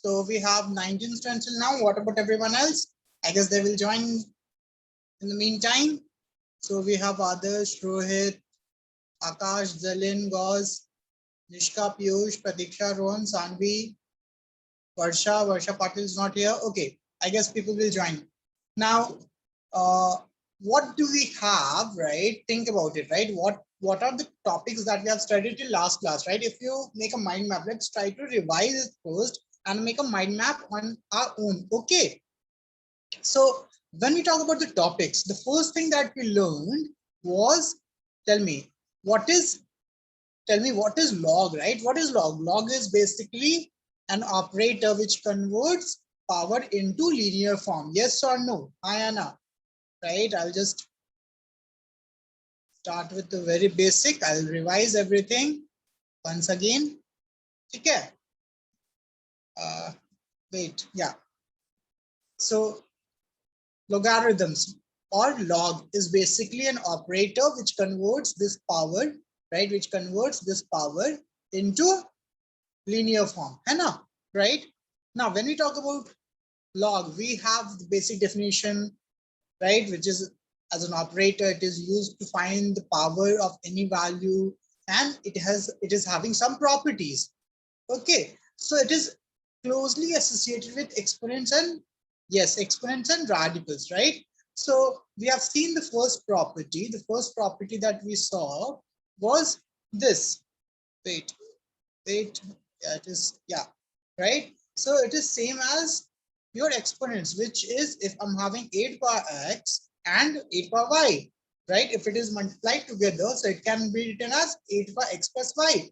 So we have 19 students till now. What about everyone else? I guess they will join in the meantime. So we have Adarsh, Rohit, Akash, Zalin, Gauz, Nishka, Piyush, Pratiksha, Rohan, Sanvi, Varsha Patil is not here. Okay, I guess people will join. Now, uh, what do we have, right? Think about it, right? What are the topics that we have studied till last class, right? If you make a mind map, let's try to revise it first and make a mind map on our own. Okay. So when we talk about the topics, the first thing that we learned was, tell me, what is what is log, right? What is log? Log is basically an operator which converts power into linear form. Yes or no? Hi, Anna. Right? I'll just start with the very basic. I'll revise everything once again. Okay. Wait. Yeah. So logarithms or log is basically an operator which converts this power, right? Which converts this power into linear form, है ना? Right? Now, when we talk about log, we have the basic definition, right? Which is as an operator, it is used to find the power of any value, and it is having some properties. Okay, so it is closely associated with exponents and yes, exponents and radicals, right? So we have seen the first property. The first property that we saw was this. Wait, yeah, it is, yeah, right? So it is same as your exponents, which is if I'm having 8 power x and 8 power y, right? If it is multiplied together, so it can be written as 8 power x plus y,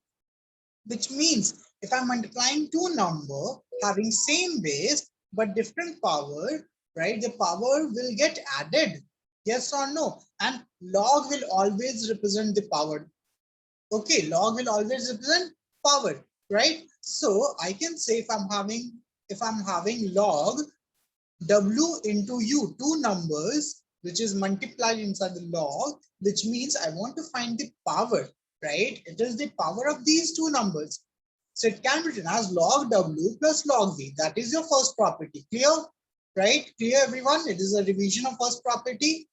which means if I'm multiplying two number having same base but different power, right? The power will get added. Yes or no? And log will always represent the power. Okay, log will always represent power, right? So I can say if I'm having log w into u, two numbers which is multiplied inside the log, which means I want to find the power, right? It is the power of these two numbers. So it can be written as log w plus log v. That is your first property. Clear? Right? Clear, everyone? It is a revision of first property.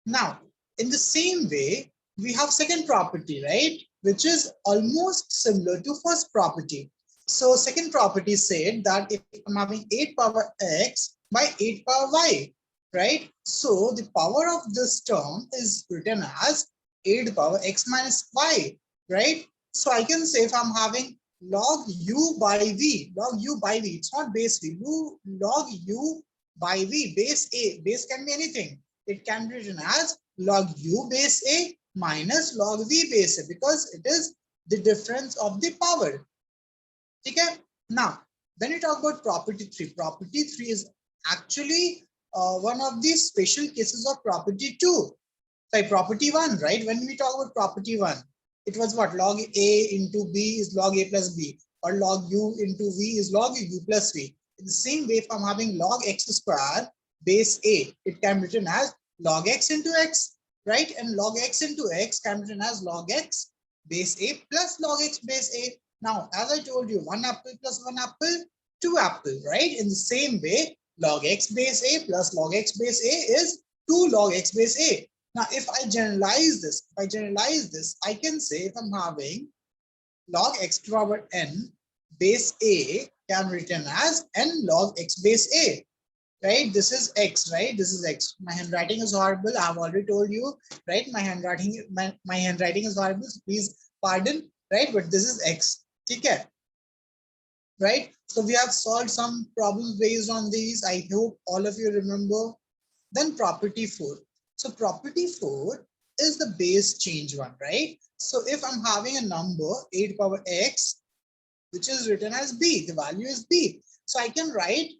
Now, in the same way, we have second property, right? Which is almost similar to first property. So second property said that if I'm having 8 power x by 8 power y, right? So the power of this term is written as 8 power x minus y, right? So I can say if I'm having log u by v, log u by v, it's not base v, log u by v, base can be anything. It can be written as log u base a minus log v base a, because it is the difference of the power. Okay. Now, when we talk about property 3 is actually one of the special cases of property 2. Sorry, property 1, right? When we talk about property 1, it was what? Log a into b is log a plus b, or log u into v is log u plus v. In the same way, if I'm having log x square base a, it can be written as log x into x, right? And log x into x can be written as log x base a plus log x base a. Now, as I told you, 1 apple plus 1 apple, 2 apple, right? In the same way, log x base a plus log x base a is 2 log x base a. Now, if I generalize this, I can say if I'm having log x to the power n base a can be written as n log x base a, right? This is x, right? This is x. My handwriting is horrible. I've already told you, right? My handwriting is horrible. So please pardon, right? But this is x. Okay, right? So we have solved some problems based on these. I hope all of you remember. Then property 4. So property 4 is the base change one, right? So if I'm having a number 8 power x, which is written as b, the value is b. So I can write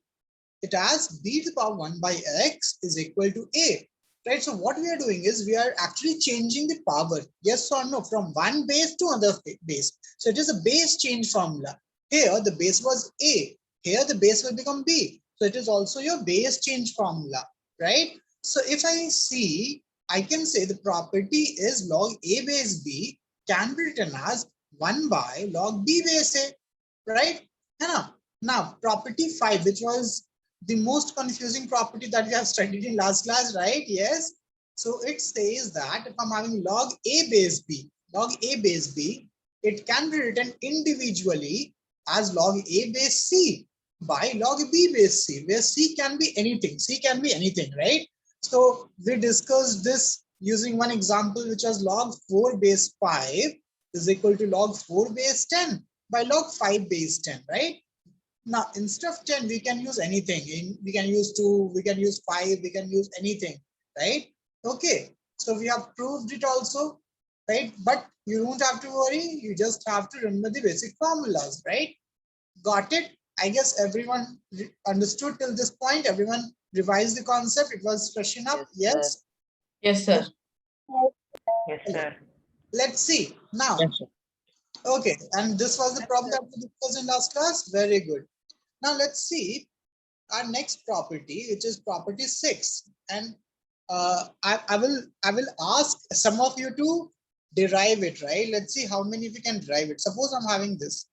it as b to the power 1 by x is equal to a, right? So what we are doing is we are actually changing the power, yes or no, from one base to another base. So it is a base change formula. Here the base was a, here the base will become b. So it is also your base change formula, right? So if I see, I can say the property is log a base b can be written as 1 by log b base a, right? Now, property 5, which was the most confusing property that we have studied in last class, right? Yes. So it says that if I'm having log A base B, it can be written individually as log A base C by log B base C, where C can be anything. C can be anything, right? So we discussed this using one example, which was log 4 base 5 is equal to log 4 base 10 by log 5 base 10, right? Now, instead of 10, we can use anything. We can use 2, we can use 5, we can use anything, right? Okay, so we have proved it also, right? But you don't have to worry. You just have to remember the basic formulas, right? Got it? I guess everyone understood till this point. Everyone revised the concept. It was freshen up. Yes? Yes, sir. Yes, sir. Let's see. Now, Yes, sir. okay. And this was the problem that we discussed in last class. Very good. Now, let's see our next property, which is property 6. And I will ask some of you to derive it, right? Let's see how many of you can derive it. Suppose I'm having this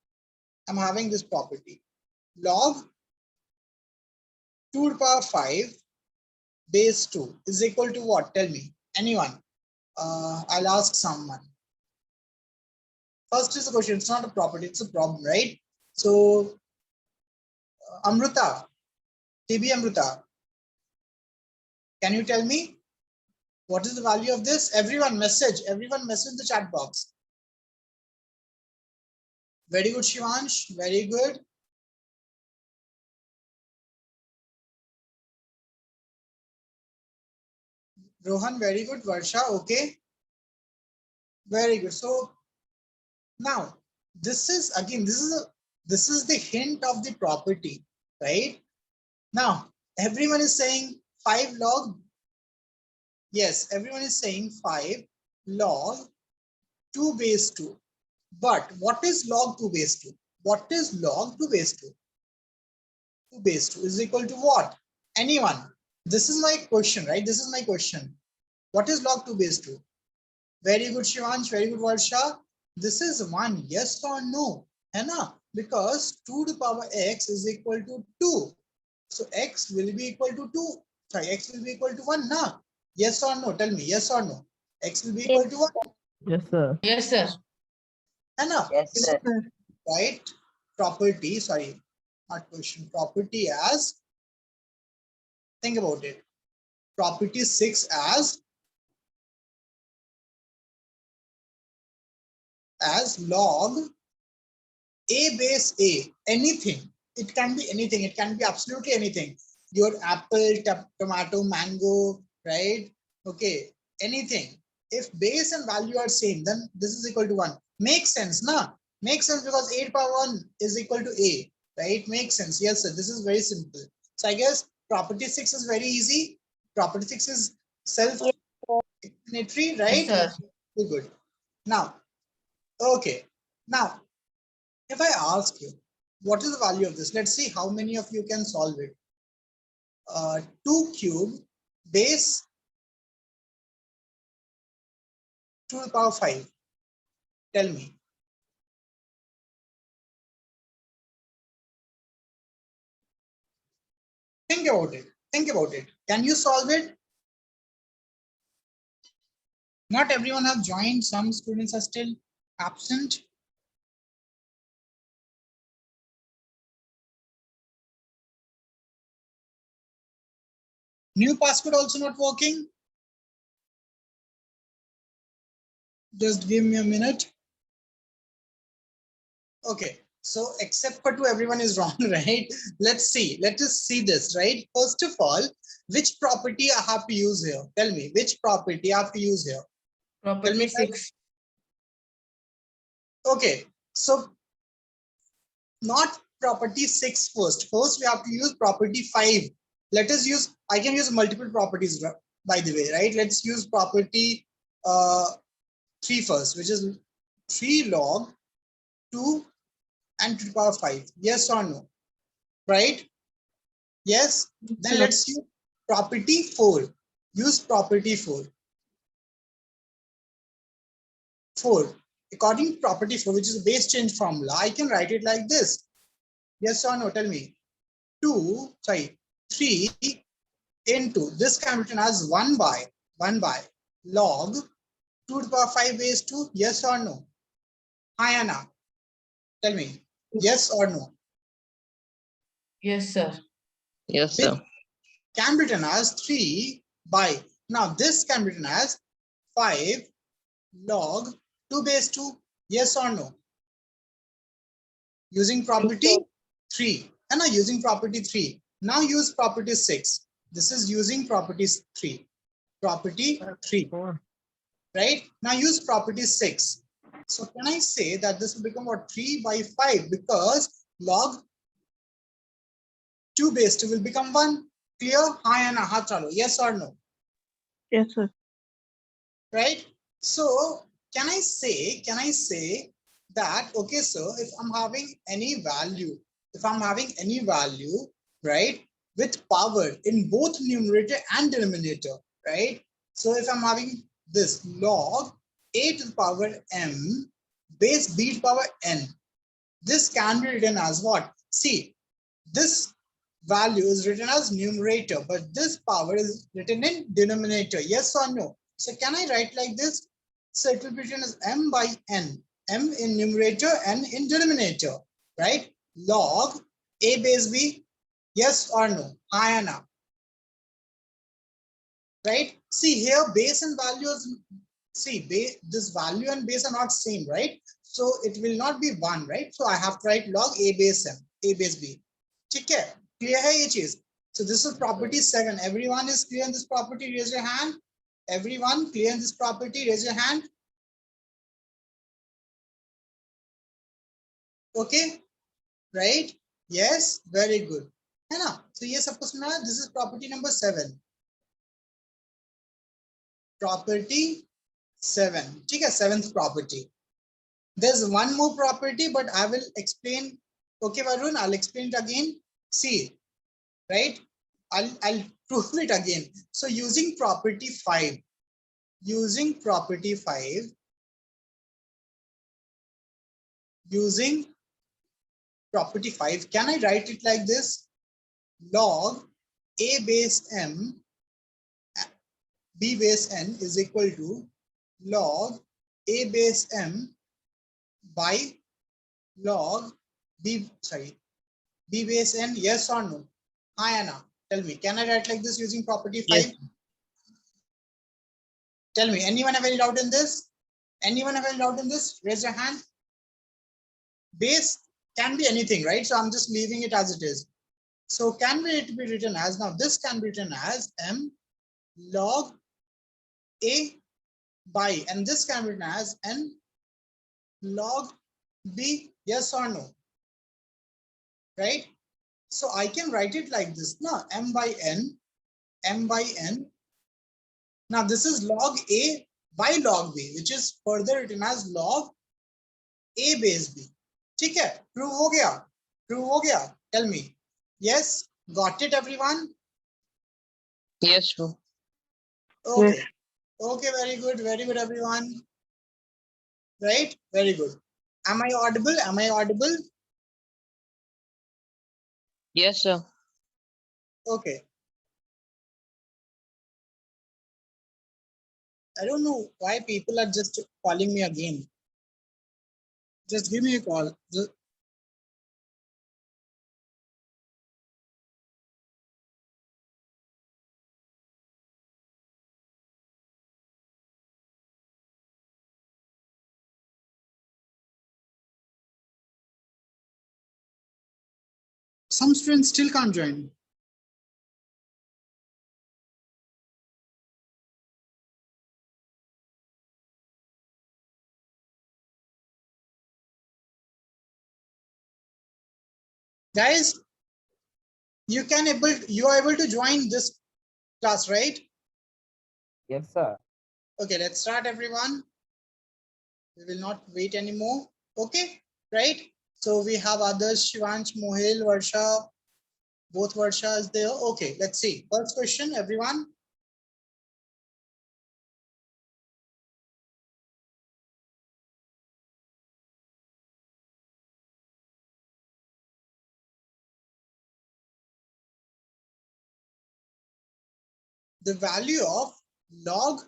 property. Log 2 to the power 5 base 2 is equal to what? Tell me. Anyone? I'll ask someone. First is the question. It's not a property, it's a problem, right? So, Amruta, TB Amruta, can you tell me? What is the value of this? Everyone message the chat box. Very good, Shivansh. Very good. Rohan, very good. Varsha, okay. Very good. So now this is again, this is the hint of the property, right? Now everyone is saying 5 log. Yes, everyone is saying 5 log 2 base 2. But what is log 2 base 2? What is log 2 base 2? 2 base 2 is equal to what? Anyone? This is my question, right? This is my question. What is log 2 base 2? Very good, Shivansh. Very good, Varsha. This is one yes or no. है ना? Because 2 to the power x is equal to 2. So x will be equal to 2. Sorry, x will be equal to 1. Na? Yes or no? Tell me, yes or no? X will be equal to 1. Yes, sir. Yes, sir. है ना? Yes, Is sir. it right? Property, sorry, not question. Property as, think about it. Property 6 as log a base a, anything. It can be anything. It can be absolutely anything. Your apple, tomato, mango, right? Okay, anything. If base and value are same, then this is equal to 1. Makes sense, na? Makes sense because 8 power 1 is equal to a, right? Makes sense. Yes, sir. This is very simple. So I guess property 6 is very easy. Property 6 is self-explanatory, right? Yes, sir. Very good. Now, okay. Now, if I ask you, what is the value of this? Let's see how many of you can solve it. 2 cube base 2 to the power 5. Tell me. Think about it. Think about it. Can you solve it? Not everyone have joined. Some students are still absent. New passcode also not working. Just give me a minute. Okay. So except for 2, everyone is wrong, right? Let's see. Let us see this, right? First of all, which property I have to use here? Tell me, which property I have to use here? Property 6. Okay, so not property 6 first. First, we have to use property 5. Let us use, I can use multiple properties, by the way, right? Let's use property 3 first, which is 3 log 2 and 2 to the power 5. Yes or no? Right? Yes? Then let's use property 4. Use property 4. 4. According to property 4, which is a base change formula, I can write it like this. Yes or no? Tell me. 3 into this can be written as 1 by log 2 to the power 5 base 2. Yes or no? Hi Anna. Tell me. Yes or no? Yes, sir. Yes, This sir. can be written as 3 by. Now this can be written as 5 log 2 base 2. Yes or no? Using property 3. And now using property 3. Now use property 6. This is using property 3. Property 3. Right? Now use property 6. So can I say that this will become what? 3 by 5 because log 2 base 2 will become 1. Clear? Hi Anna, haan chalo. Yes or no? Yes, sir. Right? So can I say that, okay, so if I'm having any value, right, with power in both numerator and denominator, right? So if I'm having this log a to the power m base b to the power n, this can be written as what? See, this value is written as numerator, but this power is written in denominator. Yes or no? So can I write like this? So it will be written as m by n, m in numerator, n in denominator, right? Log a base b. Yes or no? Hi Anna. Right? See here, base and values. See, this value and base are not same, right? So it will not be 1, right? So I have to write log a base m, a base b. ठीक है? Clear है ये चीज? So this is property 7. Everyone is clear in this property? Raise your hand. Everyone clear in this property? Raise your hand. Okay, right? Yes, very good. है ना? So ये सबको सुना? This is property number 7. Property 7. ठीक है? 7th property. There's one more property, but I will explain. Okay, Varun, I'll explain it again. See, right? I'll prove it again. So using property 5, using property 5, can I write it like this? Log a base m b base n is equal to log a base m by log b base n. Yes or no? Hi Anna, tell me, can I write like this using property 5? Yes. Tell me, anyone have any doubt in this? Anyone have any doubt in this? Raise your hand. Base can be anything, right? So I'm just leaving it as it is. So can it be written as, now this can be written as m log a by, and this can be written as n log b. Yes or no? Right? So I can write it like this. Now m by n. Now this is log a by log b, which is further written as log a base b. ठीक है? Prove हो गया? Prove हो गया? Tell me. Yes? Got it, everyone? Yes, sir. Okay. Yes. Okay, very good, everyone. Right? Very good. Am I audible? Am I audible? Yes, sir. Okay. I don't know why people are just calling me again. Just give me a call. Some students still can't join. Guys, you are able to join this class, right? Yes, sir. Okay, let's start, everyone. We will not wait anymore. Okay, right? So we have others, Shivansh, Mohil, Varsha, both Varsha is there. Okay, let's see. First question, everyone. the value of log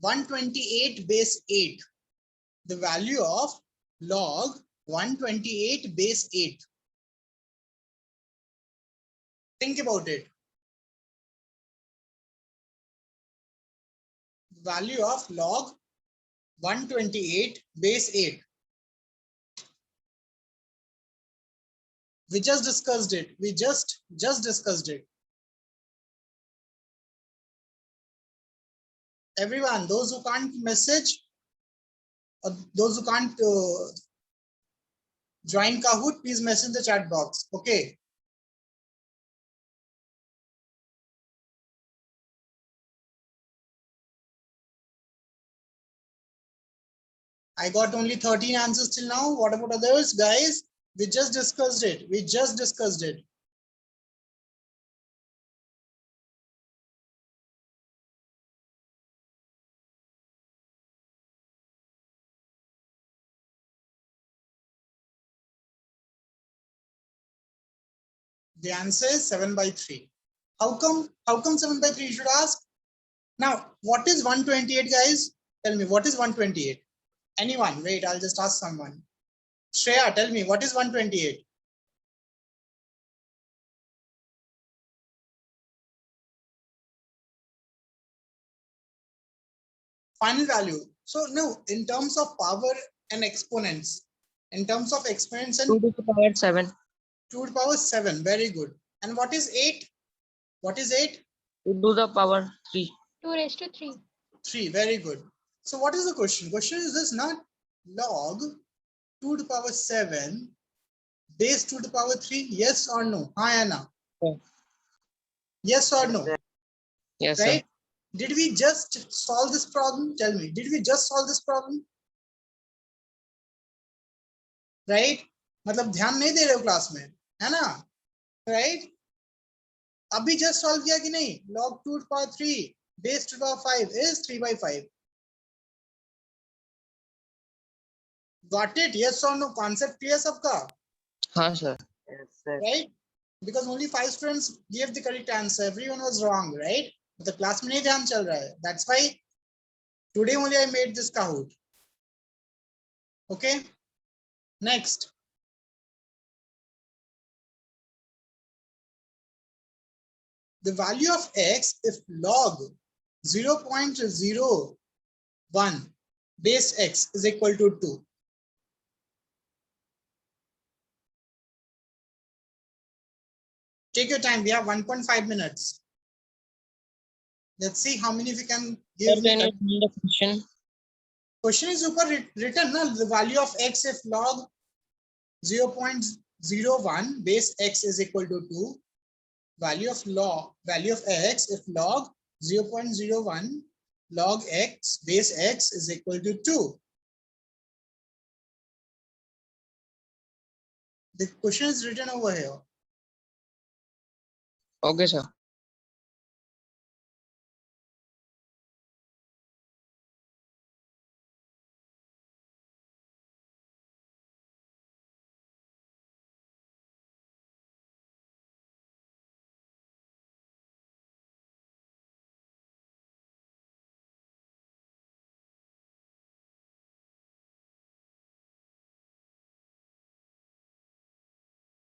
128 base 8. The value of log 128 base 8. Think about it. The value of log 128 base 8. We just discussed it. We just discussed it. Everyone, those who can't message, or those who can't join Kahoot, please message in the chat box. Okay. I got only 13 answers till now. What about others, guys? We just discussed it. We just discussed it. The answer is 7 by 3. How come 7 by 3, you should ask? Now, what is 128, guys? Tell me, what is 128? Anyone? Wait, I'll just ask someone. Shreya, tell me, what is 128? Final value. So, no, in terms of power and exponents, in terms of exponents and 2 to the power 7. 2 to the power 7, very good. And what is 8? What is 8? 2 to the power 3. 2 raised to 3. 3, very good. So what is the question? Question is this, not log 2 to the power 7 base 2 to the power 3, yes or no? Hi, Anna. Yeah. Yes or no? Yes, Right? sir. Did we just solve this problem? Tell me, did we just solve this problem? Right? मतलब ध्यान नहीं दे रहे हो class में, है ना? Right? अभी just solve किया कि नहीं? Log 2 to the power 3 base 2 to the power 5 is 3 by 5. Got it? Yes or no? Concept clear सबका? हाँ, sir. Yes, sir. Right? Because only 5 students gave the correct answer. Everyone was wrong, right? But the class में नहीं ध्यान चल रहा है. That's why today only I made this Kahoot. Okay. Next. The value of x if log 0.01 base x is equal to 2. Take your time. We have 1.5 minutes. Let's see how many we can give. Sir, can you read the question? Question is super written. No? The value of x if log 0.01 base x is equal to 2. Value of x if log 0.01 log x base x is equal to 2. The question is written over here. Okay, sir.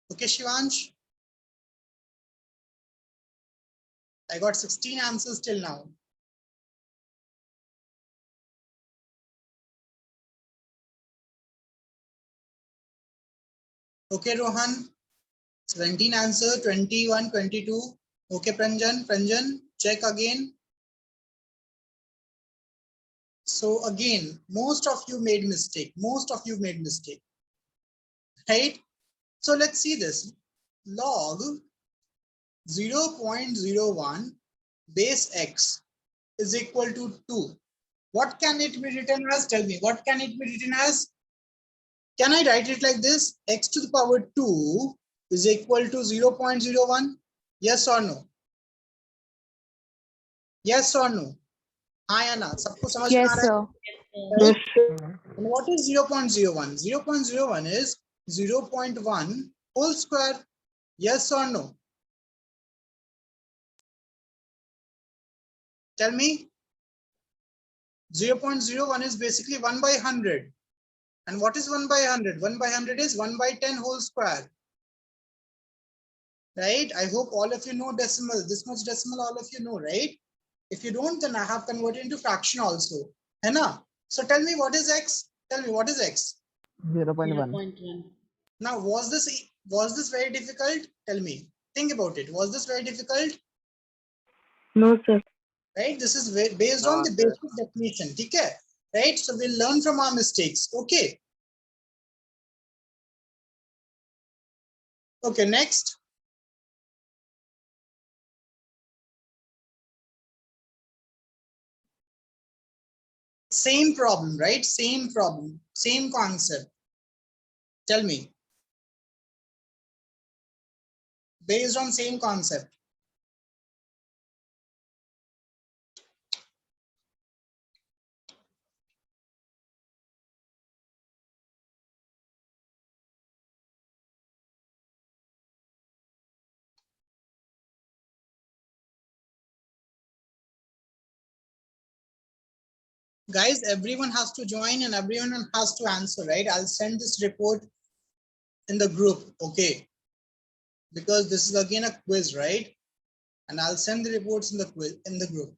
Okay, Shivansh. I got 16 answers till now. Okay, Rohan. 17 answer, 21, 22. Okay, Pranjan, check again. So again, most of you made mistake. Right? So let's see this. Log 0.01 base x is equal to 2. What can it be written as? Tell me, what can it be written as? Can I write it like this? X to the power 2 is equal to 0.01. Yes or no? Yes or no? Hi, Anna. सबको समझ में आ रहा है? Yes, sir. Right? And what is 0.01? 0.01 is 0.1 whole square. Yes or no? Tell me. 0.01 is basically 1 by 100. And what is 1 by 100? 1 by 100 is 1 by 10 whole square. Right? I hope all of you know decimal. This much decimal all of you know, right? If you don't, then I have converted into fraction also. Henna? So tell me what is x? Tell me what is x? 0.1. 0.1. Now, was this very difficult? Tell me. Think about it. Was this very difficult? No, sir. Right? This is based on No, the sir. basic definition. Okay? Right? So we'll learn from our mistakes. Okay. Okay, next. Same problem, right? Same problem, same concept. Tell me. Based on same concept. Guys, everyone has to join and everyone has to answer, right? I'll send this report in the group, okay? Because this is again a quiz, right? And I'll send the reports in the quiz in the group.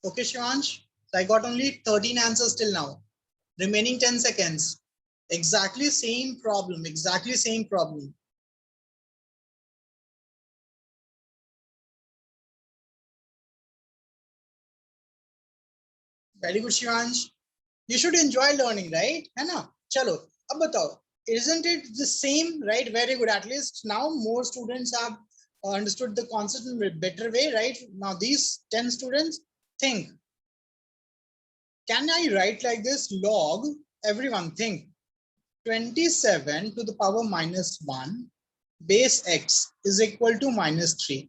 Okay, Shivansh? So I got only 13 answers till now. Remaining 10 seconds. Exactly same problem, exactly same problem. Very good, Shivansh. You should enjoy learning, right? है ना? चलो, अब बताओ. Isn't it the same, right? Very good. At least now more students have understood the concept in a better way, right? Now these 10 students think. Can I write like this? Log, everyone think. 27 to the power minus 1 base x is equal to minus 3.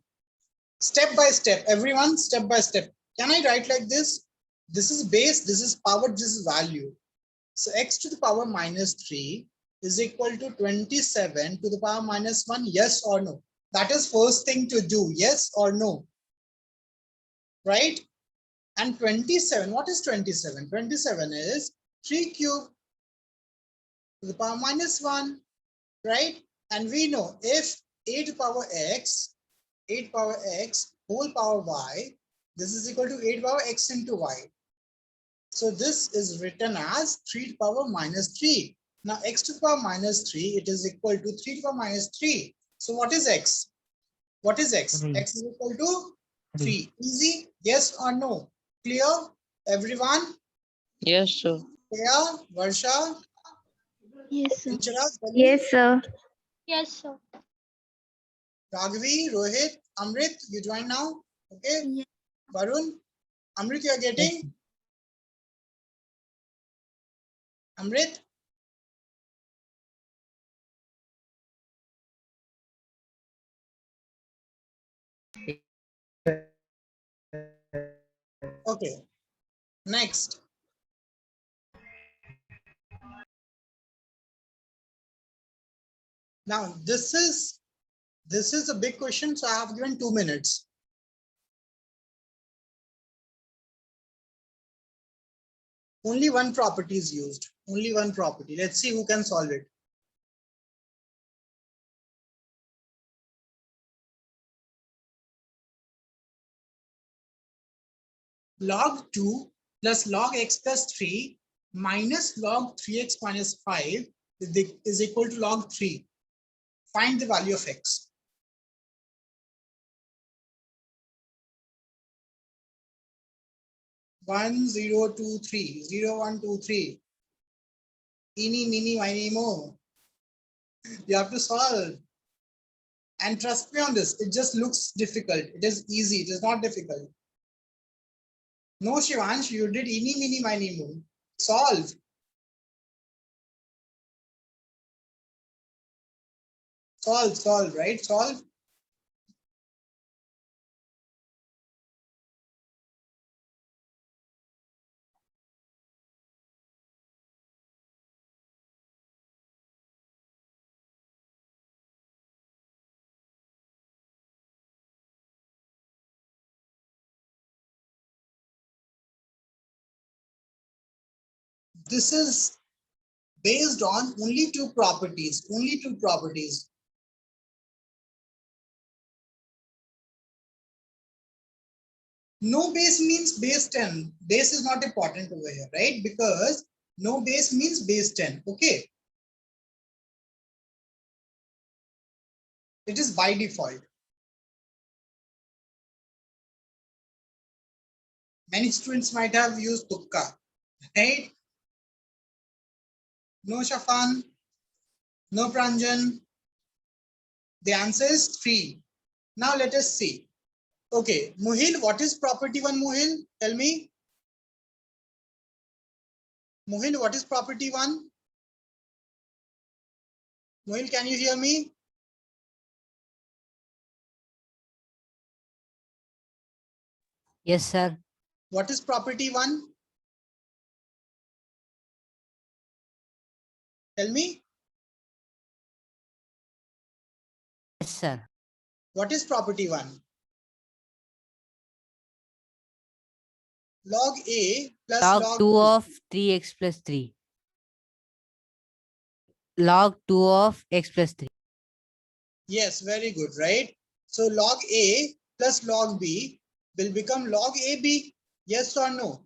Step by step, everyone, step by step. Can I write like this? This is base, this is power, this is value. So x to the power minus 3 is equal to 27 to the power minus 1, yes or no? That is first thing to do, yes or no? Right? And 27, what is 27? 27 is 3 cube to the power minus 1, right? And we know if 8 power x, 8 power x whole power y, this is equal to 8 power x into y. So this is written as 3 to the power minus 3. Now x to the power minus 3, it is equal to 3 to the power minus 3. So what is x? What is x? 3. X is equal to 3. 3. Easy? Yes or no? Clear? Everyone? Yes, sir. Clear? Varsha? Yes, sir. Inchara? Yes, sir. Yes, sir. Raghavi? Rohit? Amrit? You join now? Okay. Yes. Varun? Amrit, you are getting? Amrit? Okay. Next. Now this is a big question, so I have given 2 minutes. Only one property is used. Only one property. Let's see who can solve it. Log 2 plus log x plus 3 minus log 3x minus 5 is equal to log 3. Find the value of x. One, zero, two, three. 0, 1, 2, 3. Eeny, meeny, miny, mo. You have to solve. And trust me on this, it just looks difficult. It is easy. It is not difficult. No, Shivansh, you did eeny, meeny, miny, mo. Solve. Solve, right? Solve. this is based on only two properties, No base means base 10. Base is not important over here, right? Because no base means base 10. Okay. It is by default. Many students might have used tukka, right? No Shafan, no Pranjan. The answer is 3. Now let us see. Okay, Muhil, what is property 1, Muhil? Tell me. Muhil, what is property 1? Muhil, can you hear me? Yes, sir. What is property 1? Tell me. Yes, sir. What is property 1? Log A plus Log log 2 B. of 3x plus 3. Log 2 of x plus 3. Yes, very good, right? So log A plus log B will become log AB. Yes or no?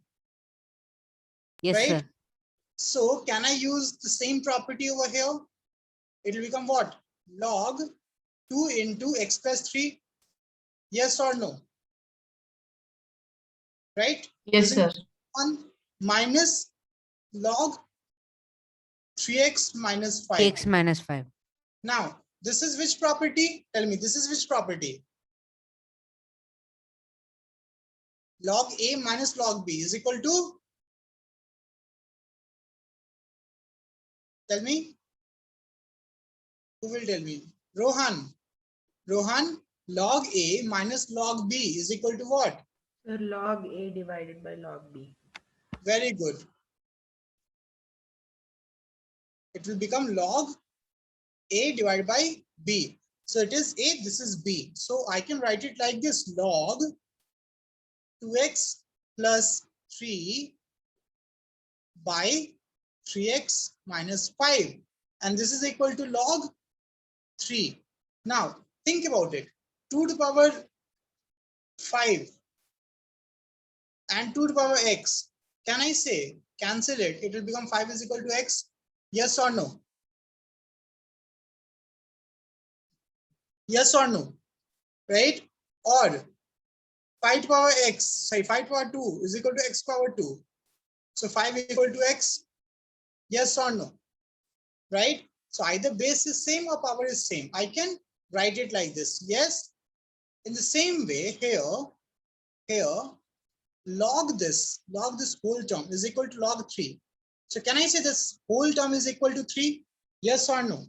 Yes, Right? sir. So can I use the same property over here? It will become what? Log 2 into x plus 3. Yes or no? Right? Yes, Isn't sir. it 1 minus log 3x minus 5? X minus 5. Now, this is which property? Tell me, this is which property? Log A minus log B is equal to? Tell me. Who will tell me? Rohan. Rohan, log A minus log B is equal to what? Sir, log A divided by log B. Very good. It will become log A divided by B. So it is A, this is B. So I can write it like this, log 2x plus 3 by 3x minus 5. And this is equal to log 3. Now, think about it. 2 to the power 5 and 2 to the power x. Can I say, cancel it, it will become 5 is equal to x? Yes or no? Yes or no? Right? Or 5 to the power x, sorry, 5 to the power 2 is equal to x power 2. So 5 is equal to x? Yes or no? Right? So either base is same or power is same. I can write it like this. Yes. In the same way, here, log this whole term is equal to log 3. So can I say this whole term is equal to 3? Yes or no?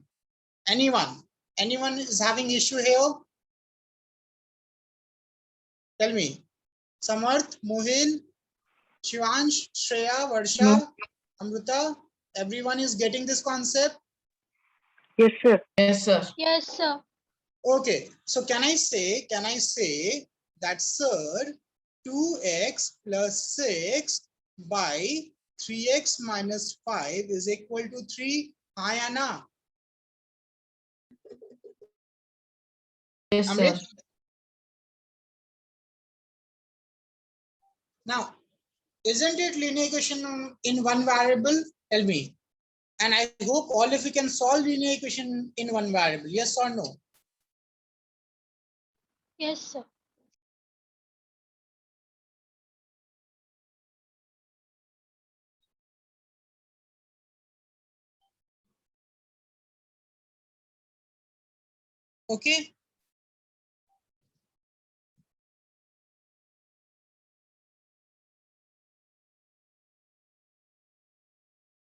Anyone? Anyone is having issue here? Tell me. Samarth, Mohil, Shivansh, Shreya, Varsha, No. Amrita, everyone is getting this concept? Yes, sir. Yes, sir. Yes, sir. Okay, so can I say that, sir, 2x plus 6 by 3x minus 5 is equal to 3? Hi, Anna. Yes, sir. Amrit? Now, isn't it linear equation in one variable? Tell me. And I hope all of you can solve linear equation in one variable. Yes or no? Yes, sir. Okay.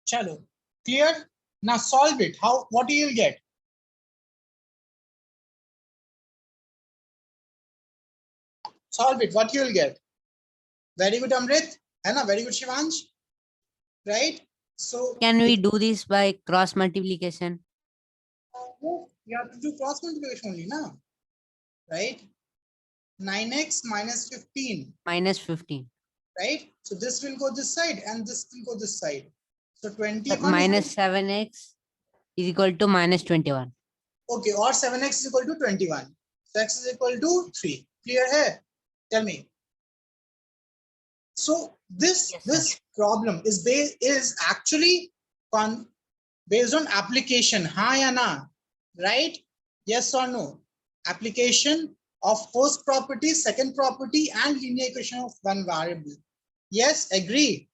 Chalo. Clear? Now solve it. How? What do you get? Solve it. What you'll get? Very good, Amrit. Anna, very good, Shivansh. Right? So Can we do this by cross multiplication? you have to do cross multiplication only now. Right? 9x minus 15. Minus 15. Right? So this will go this side and this will go this side. So 21 Sir, minus 7x is equal to minus 21. okay, or 7x is equal to 21. So x is equal to 3. Clear here? Tell me. So this Yes, this problem is actually based on application. Ha ya na? Right? Yes or no? Application of first property, second property, and linear equation of one variable. Yes, agree.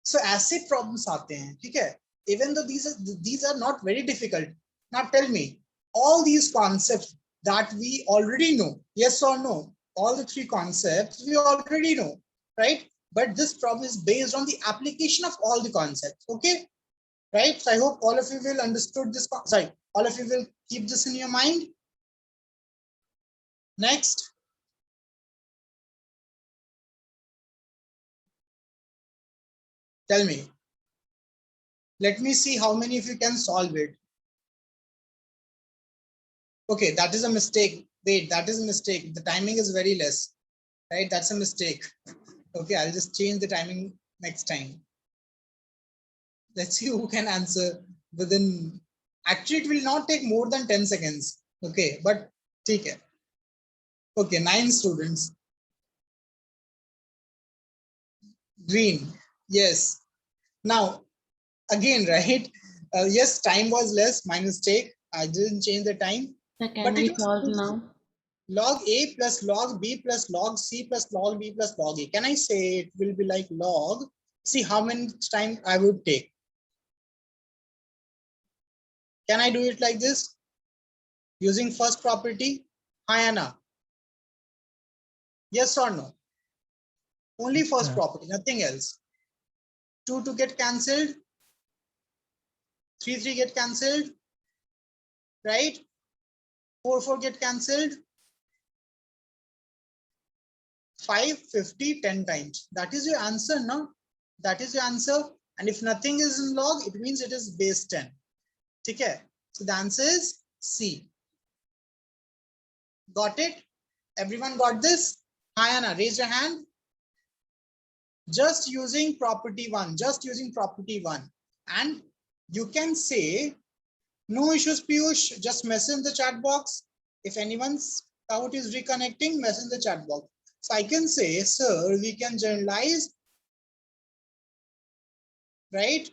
So ऐसे problems आते हैं, ठीक है? Even though these are not very difficult. Now tell me, all these concepts that we already know, yes or no? All the three concepts we already know, right? But this problem is based on the application of all the concepts. Okay, right? So I hope all of you will understood this. Sorry, all of you will keep this in your mind. Next. Tell me. Let me see how many of you can solve it. Okay, that is a mistake. Wait, that is a mistake. The timing is very less, right? That's a mistake. Okay, I'll just change the timing next time. Let's see who can answer within. Actually, it will not take more than 10 seconds. Okay, but take it. Okay, 9 students. Green. Yes. Now, again, right? Yes, time was less. My mistake. I didn't change the time. Sir, can But it we solve was now? log A plus log B plus log C plus log B plus log A. Can I say it will be like log? See how many time I would take. Can I do it like this? Using first property? Hi, Anna. Yes or no? Only first property, nothing else. 2 to get cancelled. 3 get cancelled. Right? 4 get cancelled. 5, 50, 10 times. That is your answer, no? That is your answer. And if nothing is in log, it means it is base 10. Okay? So the answer is C. Got it? Everyone got this? Hi, Anna, raise your hand. Just using property 1, just using property 1. And you can say, no issues, Piyush, just message in the chat box. If anyone's out is reconnecting, message in the chat box. So I can say, sir, we can generalize, right?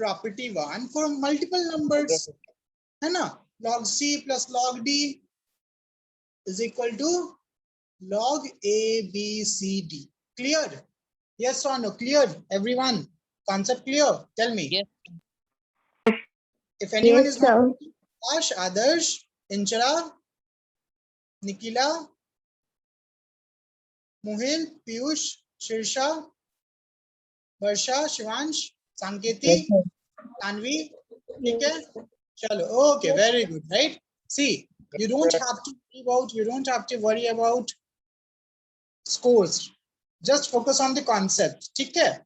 Property 1 for multiple numbers. है ना? Log C plus log D is equal to log A, B, C, D. Clear? Yes or no? Clear? Everyone? Concept clear? Tell me. Yes. If anyone Yes, is not, sir. Ash, Adarsh, Inchara, Nikila, Mohil, Piyush, Shirsha, Varsha, Shivansh, Sanketi, Tanvi, okay? Chalo. Okay, very good, right? See, you don't have to worry about scores. Just focus on the concept. Okay?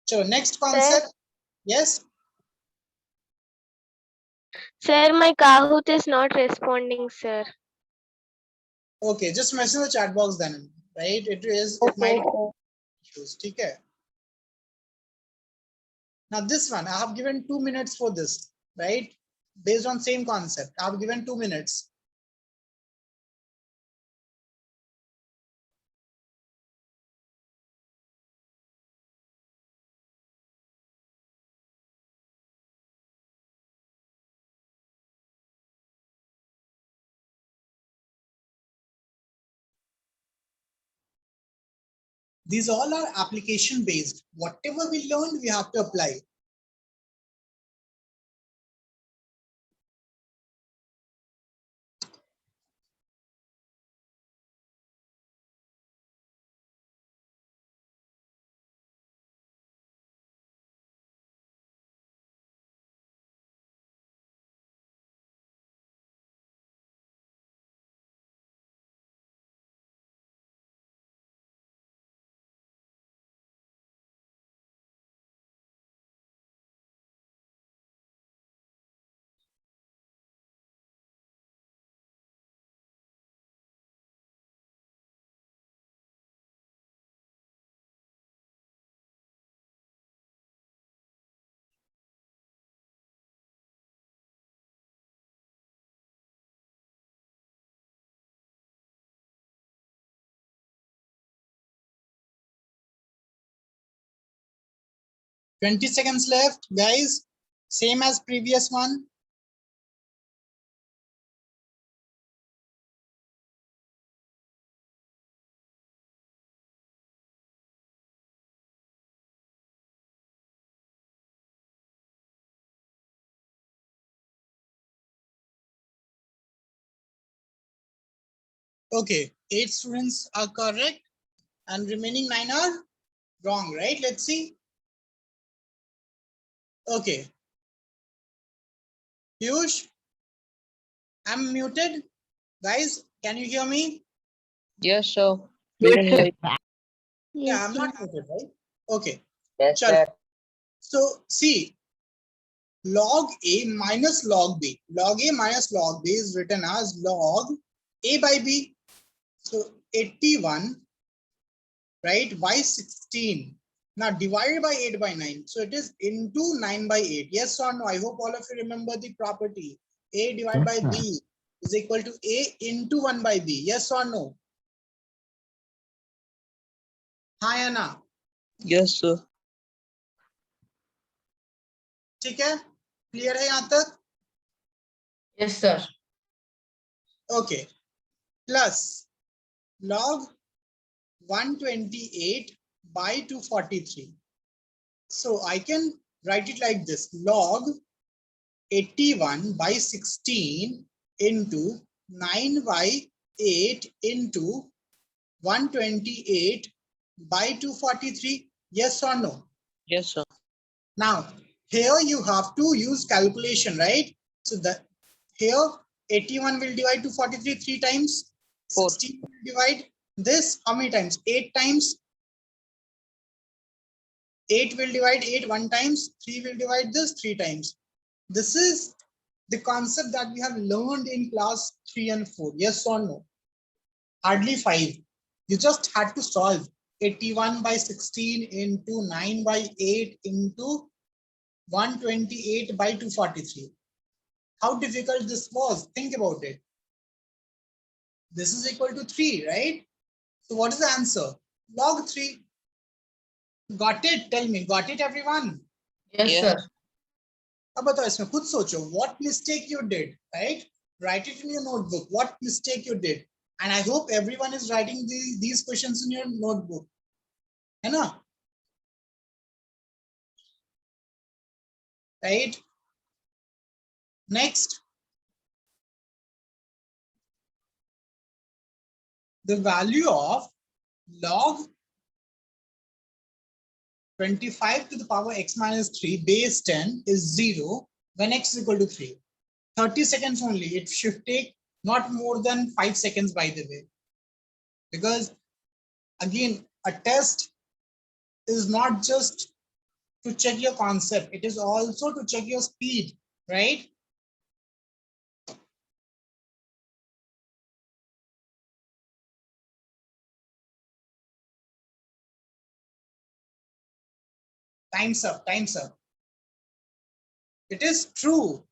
So next concept. Yes. Sir, my Kahoot is not responding, sir. Okay, just message the chat box then, right? It might issues. Okay. Now this one, I have given 2 minutes for this, right? Based on same concept, I have given 2 minutes. These all are application based. Whatever we learned, we have to apply. 20 seconds left, guys. Same as previous one. Okay, 8 students are correct and remaining 9 are wrong, right? Let's see. Okay. Piyush, I'm muted. Guys, can you hear me? Yes, sir. Yes, Even sir. here. Yeah, I'm not muted, right? Okay. Yes, Chalo. sir. So see, log A minus log B. Log A minus log B is written as log A by B. So 81, right, by 16. Now divided by 8 by 9. So it is into 9 by 8. Yes or no? I hope all of you remember the property. A divided by B is equal to A into 1 by B. Yes or no? Hi Anna. Yes, sir. ठीक है? Clear है यहाँ तक? Yes, sir. Okay. Plus log 128 by 243. So I can write it like this: log 81 by 16 into 9 by 8 into 128 by 243. Yes or no? Yes, sir. Now here you have to use calculation, right? So that here 81 will divide 243 3 times. 4. 16 will divide this how many times? 8 times. 8 will divide 8 1 times. 3 will divide this 3 times. This is the concept that we have learned in class 3 and 4. Yes or no? Hardly 5. You just had to solve 81 by 16 into 9 by 8 into 128 by 243. How difficult this was? Think about it. This is equal to 3, right? So what is the answer? Log 3. Got it? Tell me. Got it, everyone? Yes, Yes. sir. अब बताओ इसमें खुद सोचो what mistake you did, right? Write it in your notebook. What mistake you did, and I hope everyone is writing these questions in your notebook. है ना? Right? Next, the value of log 25 to the power x minus 3 base 10 is 0 when x is equal to 3. 30 seconds only. It should take not more than 5 seconds, by the way, because again a test is not just to check your concept, it is also to check your speed, right? Time's up, time's up. It is true,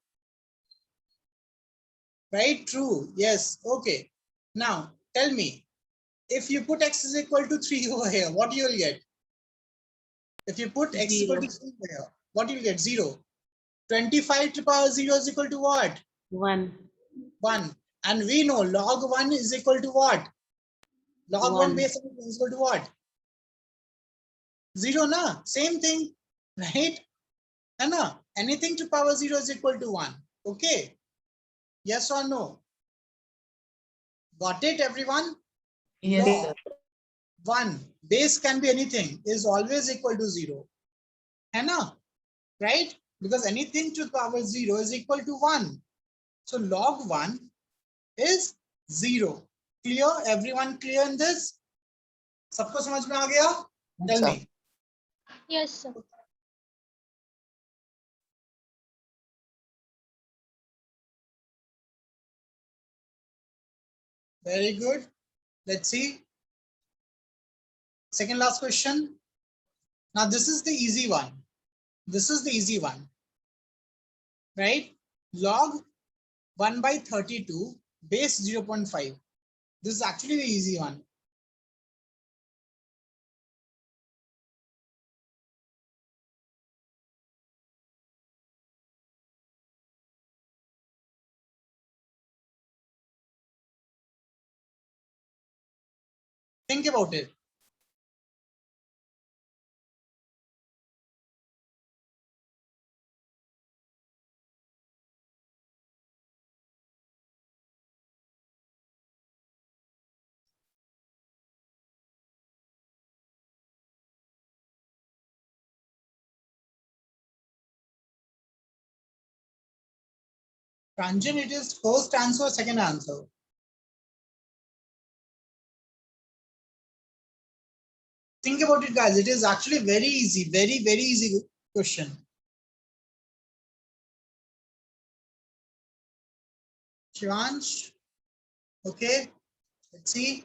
right? True, yes, okay. Now tell me, if you put x is equal to 3 over here, what you will get? If you put x is equal to 3 over here, what you will get? 0. 25 to the power 0 is equal to what? 1. 1. And we know log 1 is equal to what? Log 1 base 10 is equal to what? 0 na? Same thing, right? है ना? Anything to power 0 is equal to 1. Okay? Yes or no? Got it, everyone? Yes, Log sir. 1 base can be anything is always equal to 0. है ना? Right? Because anything to the power 0 is equal to 1. So log 1 is 0. Clear? Everyone clear in this? सबको समझ में आ गया? Tell sir. me. Yes, sir. Very good. Let's see. Second last question. Now this is the easy one. This is the easy one. Right? Log 1 by 32 base 0.5. This is actually the easy one. Think about it. Pranjan, it is first answer or second answer? Think about it, guys. It is actually very easy, very, very easy question. Shivansh, okay, let's see.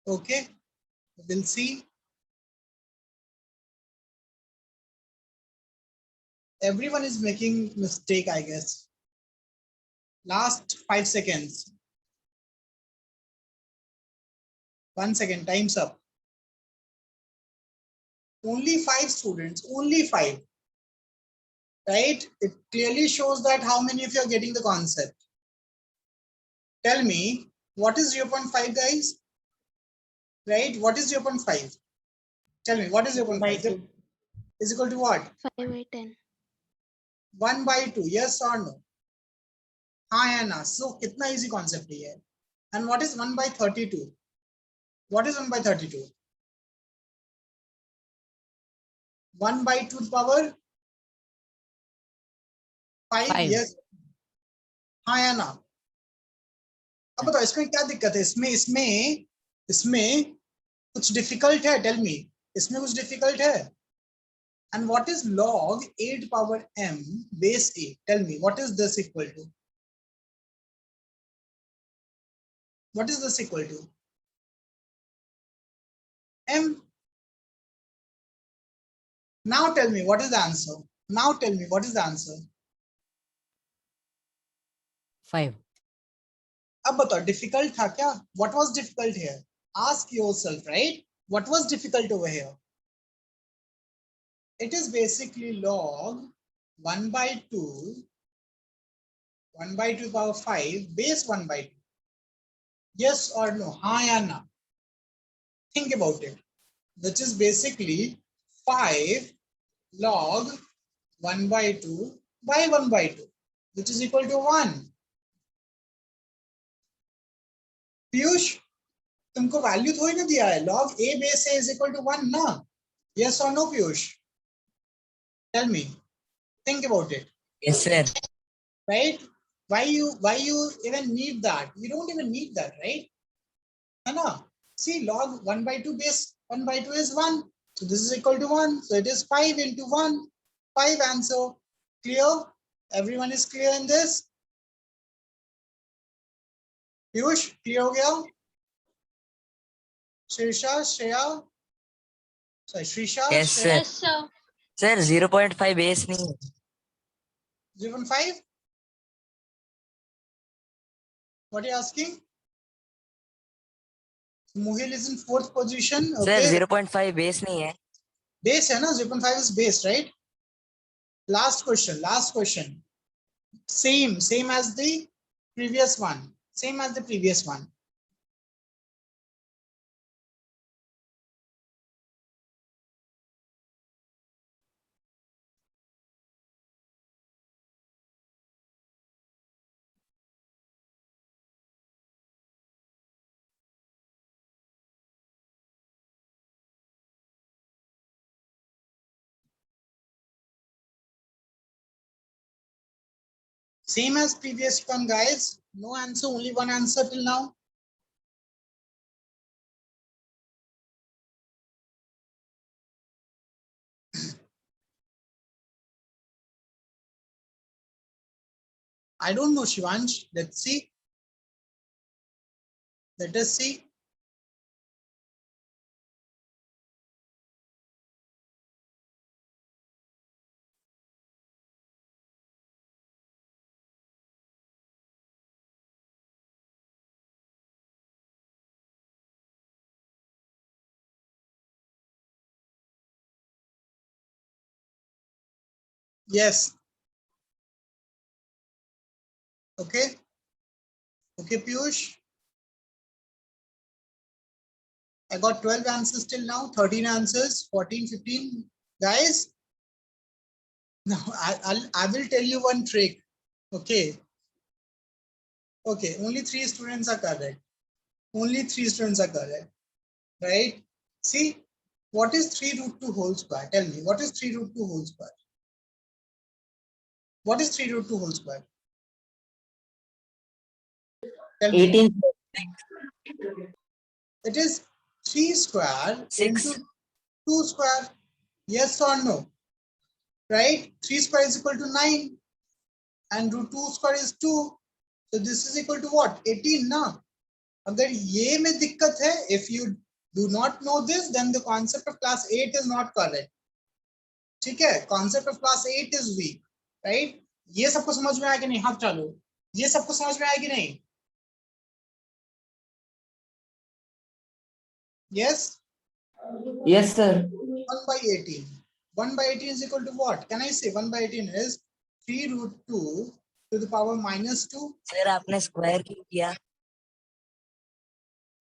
Okay, we'll see. Everyone is making mistake, I guess. Last 5 seconds. 1 second, time's up. Only 5 students, only 5. Right? It clearly shows that how many of you are getting the concept. Tell me, what is 0.5, guys? Right? What is 0.5? Tell me, what is 0.5? Is equal to what? 5 by 10. 1 by 2, yes or no? हाँ या ना? So कितना easy concept है ये? And what is 1 by 32? What is 1 by 32? 1 by 2 to the power 5, 5. yes. हाँ या ना? अब बताओ इसमें क्या दिक्कत है? इसमें कुछ डिफिकल्ट है? टेल मी, इसमें कुछ डिफिकल्ट है? And what is log 8 power m base 8? Tell me, what is this equal to? What is this equal to? M. Now tell me, what is the answer? Now tell me, what is the answer? 5. अब बताओ difficult था क्या? What was difficult here? Ask yourself, right? What was difficult over here? It is basically log 1 by 2, 1 by 2 power 5 base 1 by 2. Yes or no? हाँ या ना? Think about it. Which is basically 5 log 1 by 2 by 1 by 2, which is equal to 1. Piyush, तुमको value थोड़ी ना दिया है, log a base a is equal to 1 ना? Yes or no, Piyush? Tell me. Think about it. Yes, sir. Right? Why you even need that? You don't even need that, right? No. See, log 1 by 2 base 1 by 2 is 1. So this is equal to 1. So it is 5 into 1. 5 answer. Clear? Everyone is clear in this? Piyush, clear हो गया? Shrisha, Shreya? Sorry, Shrisha? Yes, sir. Yes, sir. Sir, 0.5 base नहीं है. 0.5? What are you asking? Muhil is in 4th position. Sir, Okay. 0.5 base नहीं है. Base है ना? 0.5 is base, right? Last question. Last question. Same as the previous one. Same as the previous one. Same as previous one, guys. No answer, only one answer till now. I don't know, Shivansh. Let's see. Let us see. Yes. Okay. Okay, Piyush. I got 12 answers till now, 13 answers, 14, 15. Guys, now I will tell you one trick. Okay. Okay, only 3 students are correct. Only 3 students are correct. Right? See, what is 3 root 2 whole square? Tell me, what is 3 root 2 whole square? What is 3 root 2 whole square? Tell me. 18. It is 3 square 6. into 2 square. Yes or no? Right? 3 square is equal to 9 and root 2 square is 2. So this is equal to what? 18 now. अगर ये में दिक्कत है, if you do not know this, then the concept of class 8 is not correct. ठीक है? Concept of class 8 is weak, right? ये सबको समझ में आया कि नहीं? हाथ चालू. ये सबको समझ में आया कि नहीं? Yes? Yes, sir. 1 by 18. 1 by 18 is equal to what? Can I say 1 by 18 is 3 root 2 to the power minus 2? Sir आपने स्क्वायर क्यों किया?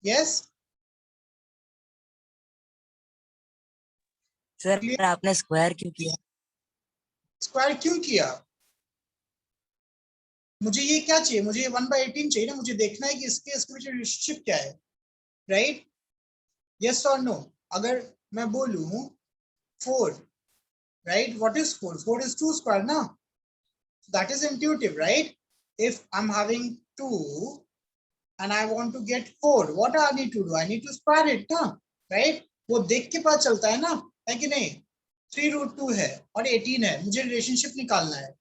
Yes? सर आपने स्क्वायर क्यों किया? स्क्वायर क्यों किया? मुझे ये क्या चाहिए? मुझे ये 1 by 18 चाहिए ना. मुझे देखना है कि इसके बीच रिलेशनशिप क्या है, राइट? यस और नो? अगर मैं बोलूं 4, right? What is 4? 4 is 2 square, na? That is intuitive, right? If I'm having 2 and I want to get 4, what do I need to do? I need to square it, na? Right? वो देख के पता चलता है ना, है कि नहीं? 3 root 2 है और 18 है, मुझे रिलेशनशिप निकालना है.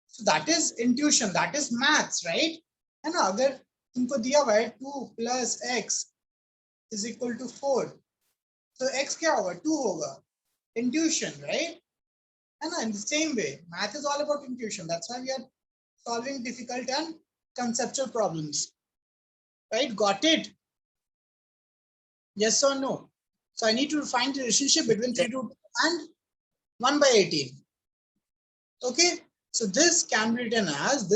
So that is intuition, that is maths, right? है ना? अगर तुमको दिया हुआ है 2 plus x is equal to 4, so x क्या होगा? 2 होगा. Intuition, right? And in the same way, math is all about intuition. That's why we are solving difficult and conceptual problems. Right? Got it? Yes or no? So I need to find the relationship between 3 root and 1 by 18. Okay? So this can be written as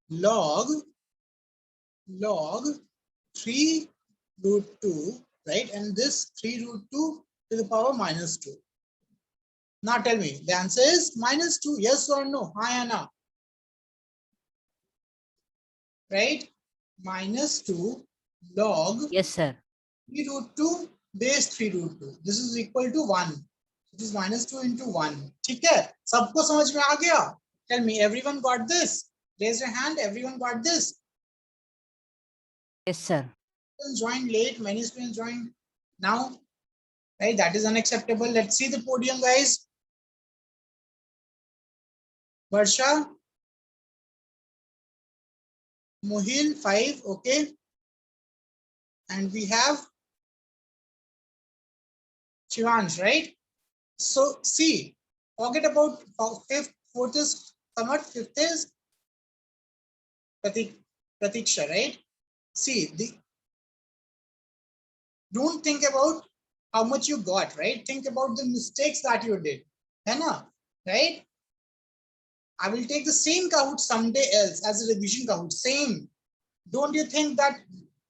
log 3 root 2, right? And this 3 root 2 to the power minus 2. Now tell me, the answer is minus 2, yes or no? Hi, Anna. Right? Minus 2 log Yes, sir. 3 root 2 base 3 root 2. This is equal to 1. It is minus 2 into 1. ठीक है? सबको समझ में आ गया? Tell me, everyone got this? Raise your hand, everyone got this? Yes, sir. Students joined late, many students joined now. Right? That is unacceptable. Let's see the podium, guys. Varsha, Mohil, 5, okay. And we have Shivansh, right? So see, forget about 5th, 4th is Samar, 5th is Pratiksha, right? See, don't think about how much you got, right? Think about the mistakes that you did, right? I will take the same Kahoot someday else as a revision Kahoot, same. Don't you think that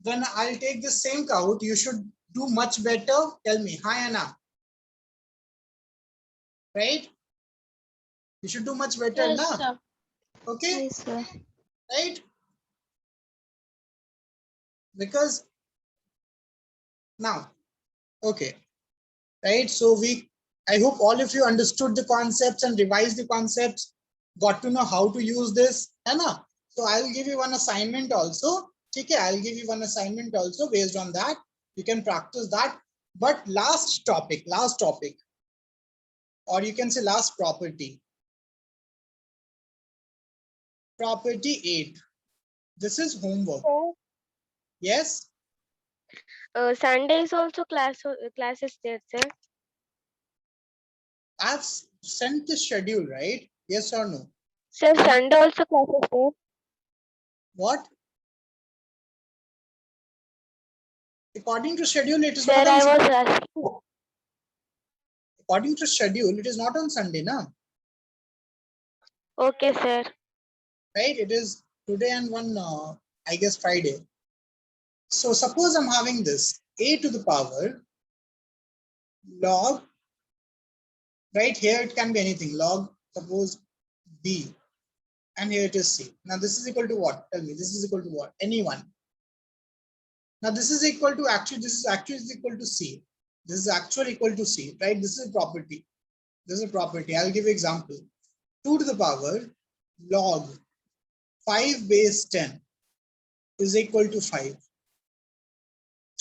when I'll take the same Kahoot, you should do much better? Tell me. Hi, Anna. Right? You should do much better, Yes, na? sir. Okay? Yes, sir. Right? Because now, okay, right? So I hope all of you understood the concepts and revised the concepts, got to know how to use this, है ना? So I'll give you one assignment also. Okay, I'll give you one assignment also. Based on that, you can practice that. But last topic, or you can say last property. Property 8. This is homework. Sir, Yes? Sunday is also classes there, sir. I've sent the schedule, right? Yes or no? Sir, Sunday also classes there. What? According to schedule, it is Sir, not on I Sunday. was asking. According to schedule, it is not on Sunday, na? Okay, sir. Right? It is today and one I guess Friday. So suppose I'm having this a to the power log, right here it can be anything, log suppose b, and here it is c. Now this is equal to what? Tell me, this is equal to what? Anyone? Now this is equal to this is actually equal to c. This is actually equal to c, right? This is a property. This is a property. I'll give you example. 2 to the power log 5 base 10 is equal to 5.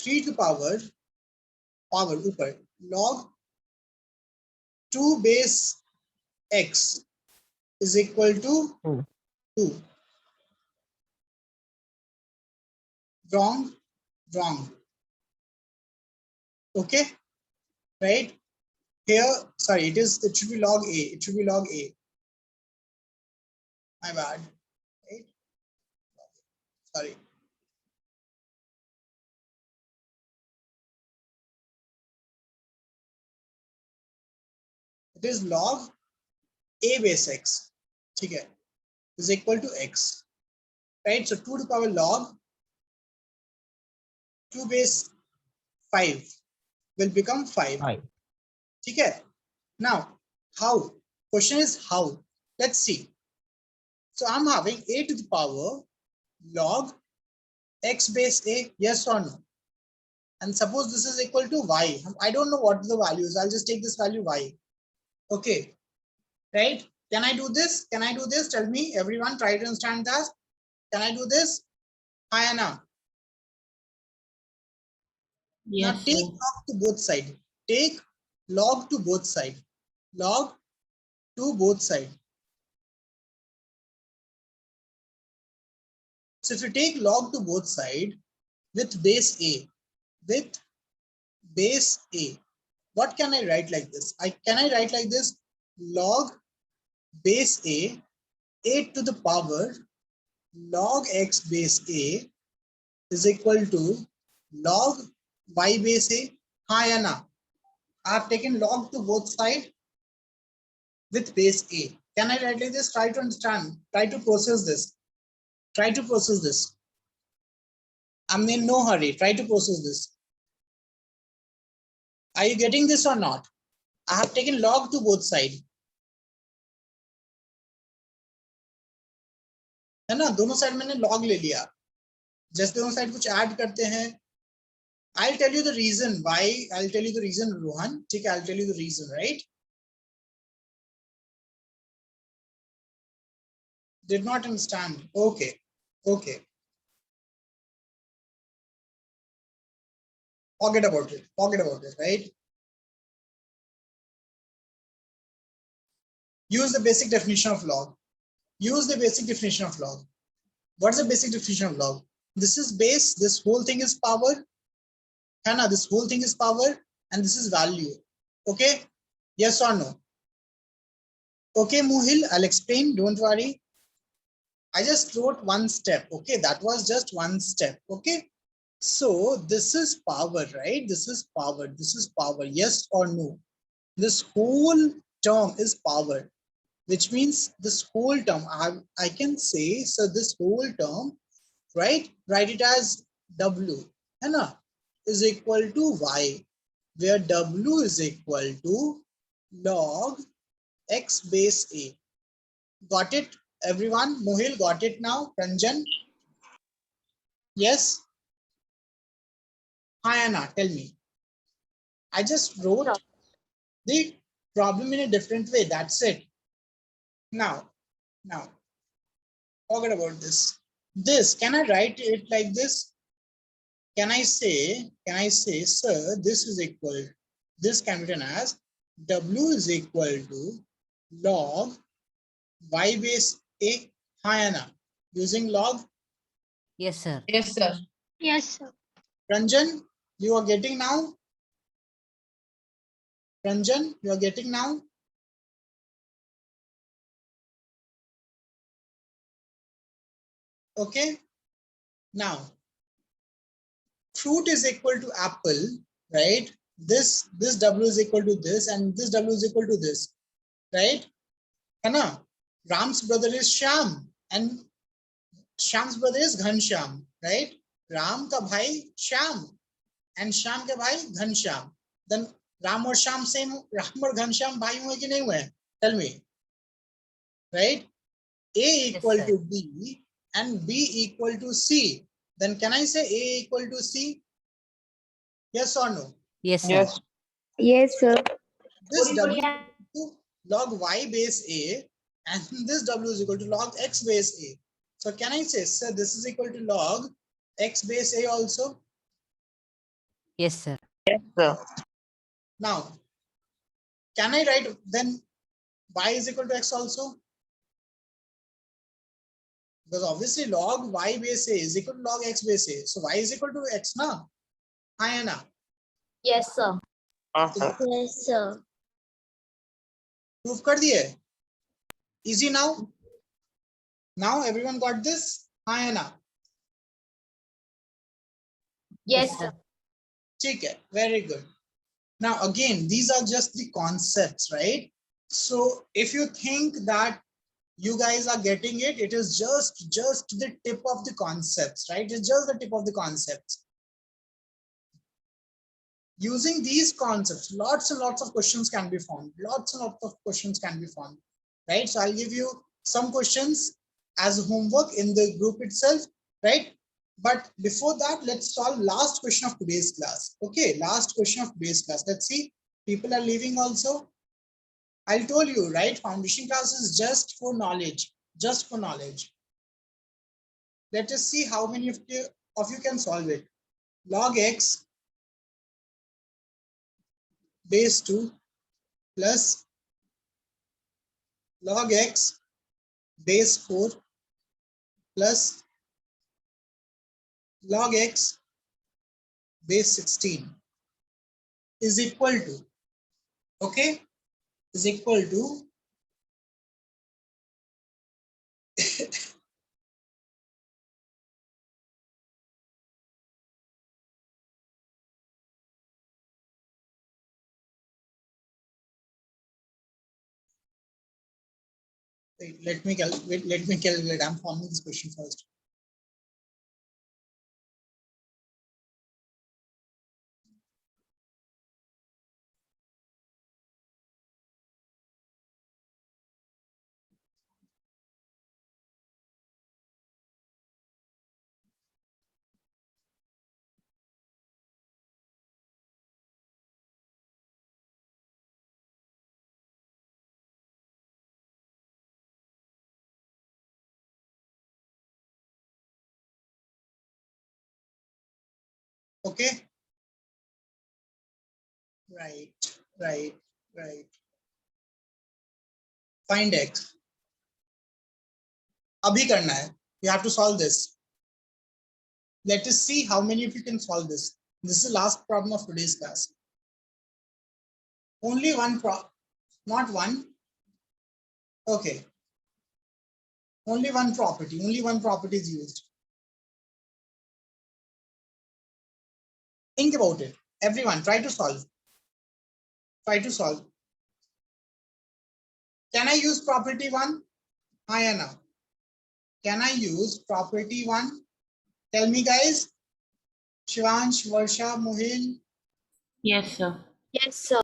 3 to the power ऊपर log 2 base x is equal to 2. Wrong, wrong. Okay, right? Here, sorry, it should be log a. It should be log a. My bad. Right? Sorry. It is log a base x. Okay, is equal to x. Right? So 2 to the power log 2 base 5 will become 5. Okay. Now, how? Question is how? Let's see. So I'm having a to the power log x base a, yes or no? And suppose this is equal to y. I don't know what the value is. I'll just take this value y. Okay, right? Can I do this? Can I do this? Tell me, everyone, try to understand that. Can I do this? Hi, Anna. Yes, Now take sir. log to both sides. Take log to both sides. Log to both sides. So if you take log to both sides with base a, what can I write like this? Can I write like this? Log base a to the power log x base a is equal to log y base a. Hi, Anna. I have taken log to both sides with base a. Can I write like this? Try to understand. Try to process this. Try to process this. I'm in no hurry. Try to process this. Are you getting this or not? I have taken log to both sides. है ना, दोनों side मैंने log ले लिया. Just दोनों side कुछ add करते हैं. I'll tell you the reason why. I'll tell you the reason, Rohan. ठीक है, I'll tell you the reason, right? Did not understand. Okay, okay. Forget about it. Forget about it, right? Use the basic definition of log. Use the basic definition of log. What's the basic definition of log? This is base. This whole thing is power. Hannah, this whole thing is power, and this is value. Okay? Yes or no? Okay, Muhil, I'll explain. Don't worry. I just wrote one step. Okay, that was just one step. Okay. So this is power, right? This is power. This is power. Yes or no? This whole term is power, which means this whole term, I can say, so this whole term, right? Write it as W, is equal to Y, where W is equal to log X base A. Got it, everyone? Mohil, got it now? Ranjan? Yes? Hi, Anna, tell me. I just wrote the problem in a different way. That's it. Now, forget about this. This, can I write it like this? Can I say, sir, this is equal, this can be written as W is equal to log Y base A. Hi, Anna. Using log? Yes, sir. Yes, sir. Yes, sir. Ranjan, you are getting now? Ranjan, you are getting now? Okay. Now, fruit is equal to apple, right? This W is equal to this, and this W is equal to this, right? Hannah, Ram's brother is Sham, and Shyam's brother is Ghanshyam, right? Ram ka bhai Shyam and Shyam ka bhai Ghanshyam. Then Ram or Shyam same, Ram or Ghanshyam bhai hue ki nahi hue? Tell me, right? A equal sir. to B and B equal to C. Then can I say A equal to C? Yes or no? Yes, sir. Yes. Yes, sir. This W is equal to log Y base A and this W is equal to log X base A. So can I say, sir, this is equal to log X base A also? Yes, sir. Yes, sir. Now, can I write then Y is equal to X also? Because obviously log Y base A is equal to log X base A. So Y is equal to X na? Hi, Anna. Yes, sir. Sir. Yes, sir. Proof kar diye? Easy now? Now everyone got this? Hi, Anna. Yes, sir. Okay, very good. Now again, these are just the concepts, right? So if you think that you guys are getting it, it is just the tip of the concepts, right? It's just the tip of the concepts. Using these concepts, lots and lots of questions can be formed. Lots and lots of questions can be formed, right? So I'll give you some questions as homework in the group itself, right? But before that, let's solve last question of today's class. Okay, last question of today's class. Let's see. People are leaving also. I told you, right? Foundation class is just for knowledge, just for knowledge. Let us see how many of you can solve it. Log x base 2 plus log x base 4 plus log x base 16 is equal to, okay, is equal to wait, let me calculate. I'm forming this question first. Okay, right, right, right. Find x. Abhi karna hai. You have to solve this. Let us see how many of you can solve this. This is the last problem of today's class. Only one not one. Okay. Only one property is used. Think about it. Everyone, try to solve. Try to solve. Can I use property 1? Hi, Anna. Can I use property 1? Tell me, guys. Shivansh, Varsha, Mohil, Yes, sir. Yes, sir.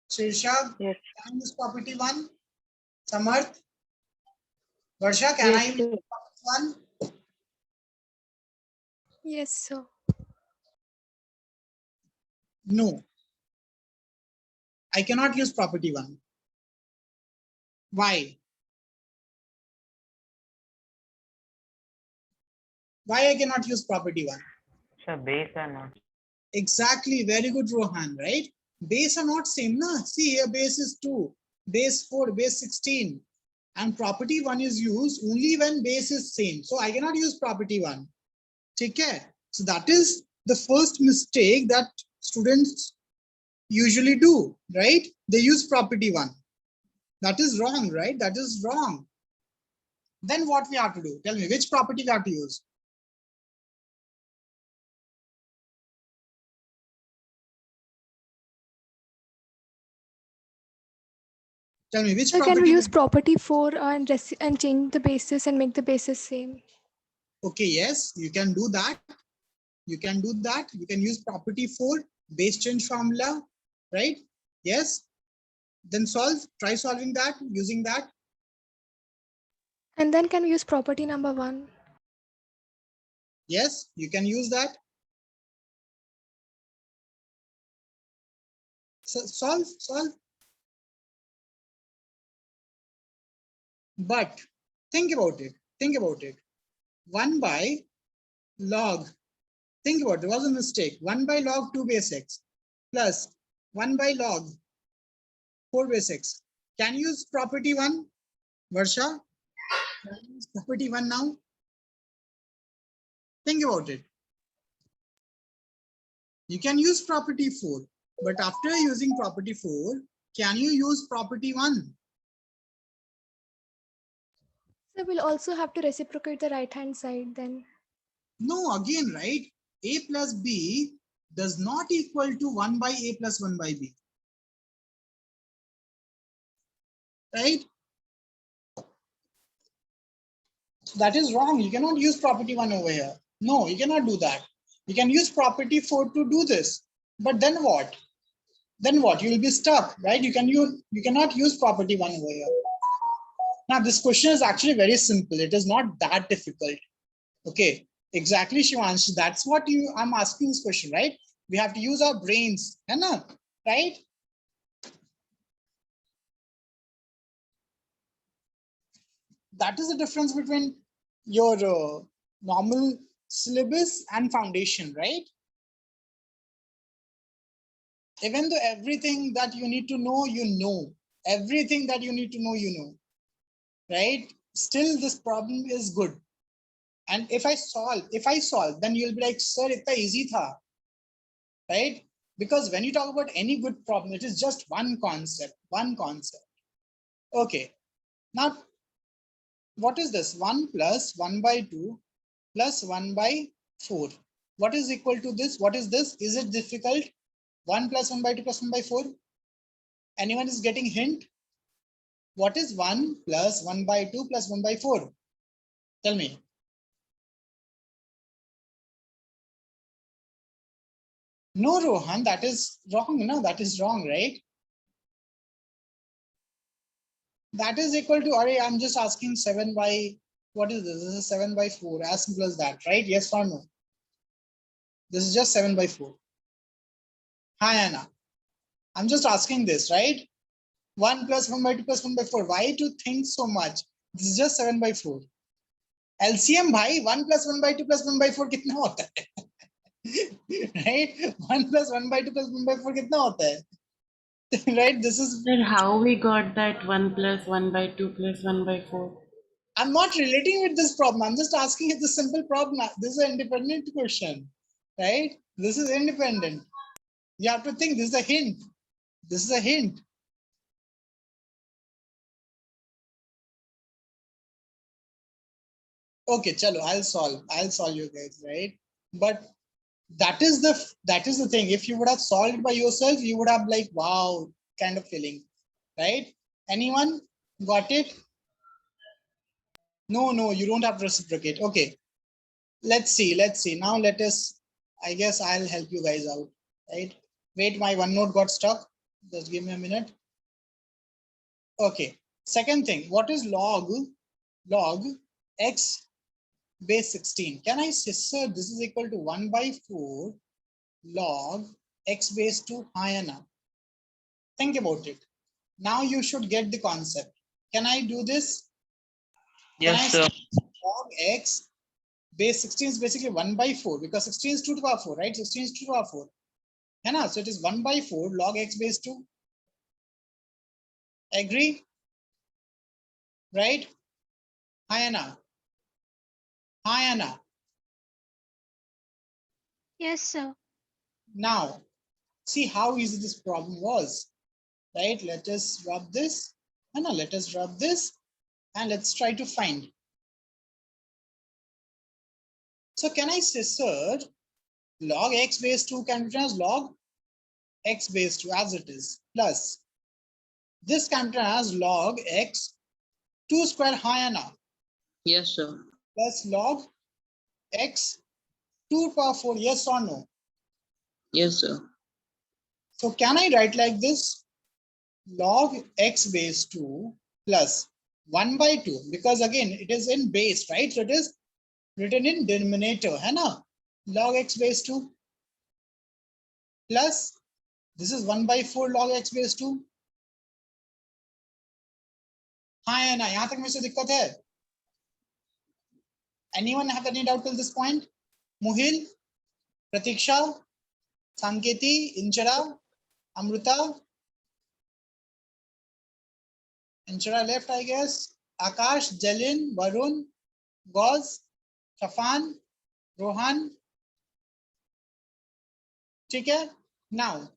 Shirshak. Yes. Can I use property 1? Samarth. Varsha, can I Yes, use sir. property 1? Yes, sir. No. I cannot use property 1. Why? Why I cannot use property 1? Sir, base or not? Exactly. Very good, Rohan, right? Base are not same. Na? See here, base is 2, base 4, base 16. And property 1 is used only when base is same. So I cannot use property 1. Okay? So that is the first mistake that students usually do, right? They use property 1. That is wrong, right? That is wrong. Then what we have to do? Tell me, which property we have to use? Tell me which So can property we use would- property 4 and change the basis and make the basis same? Okay, yes, you can do that. You can do that. You can use property 4, base change formula, right? Yes. Then try solving that using that. And then can we use property number 1? Yes, you can use that. So solve. But think about it. 1 by log. Think about it. There was a mistake. 1 by log 2 base x plus 1 by log 4 base x. Can you use property 1, Varsha? Can you use property 1 now? Think about it. You can use property 4, but after using property 4, can you use property 1? So we'll also have to reciprocate the right hand side then. No, again, right? A plus B does not equal to 1 by A plus 1 by B. Right? So that is wrong. You cannot use property 1 over here. No, you cannot do that. You can use property 4 to do this. But then what? Then what? You will be stuck, right? You cannot use property 1 over here. Now, this question is actually very simple. It is not that difficult. Okay, exactly, Shivansh. That's what I'm asking this question, right? We have to use our brains, right? That is the difference between your normal syllabus and foundation, right? Even though everything that you need to know, everything that you need to know, right? Still, this problem is good. And if I solve, then you'll be like, sir, it's easy tha, right? Because when you talk about any good problem, it is just one concept. Okay. Now, what is this? 1 plus 1 by 2 plus 1 by 4. What is equal to this? What is this? Is it difficult? 1 plus 1 by 2 plus 1 by 4. Anyone is getting hint? What is 1 plus 1 by 2 plus 1 by 4? Tell me. No, Rohan, that is wrong. No, that is wrong, right? That is equal to, I'm just asking 7 by, what is this? This is 7 by 4, as simple as that, right? Yes or no? This is just 7 by 4. Hi, Anna. I'm just asking this, right? 1 plus 1 by 2 plus 1 by 4. Why to think so much? This is just 7 by 4. LCM bhai, 1 plus 1 by 2 plus 1 by 4 kitna hota hai? Right? 1 plus 1 by 2 plus 1 by 4 kitna hota hai? Right? This is. Then how we got that 1 plus 1 by 2 plus 1 by 4? I'm not relating with this problem. I'm just asking it the simple problem. This is an independent question, right? This is independent. You have to think this is a hint. This is a hint. Okay, chalo, I'll solve you guys, right? But that is the thing. If you would have solved by yourself, you would have like, wow, kind of feeling, right? Anyone got it? No, you don't have to reciprocate. Okay, let's see. Now let us, I guess I'll help you guys out, right? Wait, my OneNote got stuck. Just give me a minute. Okay, second thing, what is log x base 16? Can I say, sir, this is equal to 1 by 4 log x base 2 Hayana? Think about it. Now you should get the concept. Can I do this? Yes, sir. Log x base 16 is basically 1 by 4 because 16 is 2 to the power 4, right? 16 is 2 to the power 4. So it is 1 by 4 log x base 2. Agree? Right? Hi, Anna. Yes, sir. Now, see how easy this problem was, right? Let us rub this. Anna, let us rub this and let's try to find. So can I say, sir, log x base 2 can be written as log x base 2 as it is, plus This can be written as log x 2 square high na Yes, sir. plus log x 2 power 4. Yes or no? Yes, sir. So can I write like this? Log x base 2 plus 1 by 2, because again it is in base, right? So it is written in denominator, है ना? Log x base 2 plus this is 1 by 4 log x base 2. हाँ है ना? यहाँ तक में से दिक्कत है? Anyone have any doubt till this point? Muhil, Pratiksha, Sanketi, Inchara, Amruta. Inchara left, I guess. Akash, Jalin, Varun, Goz, Shafan, Rohan. ठीक है? Now,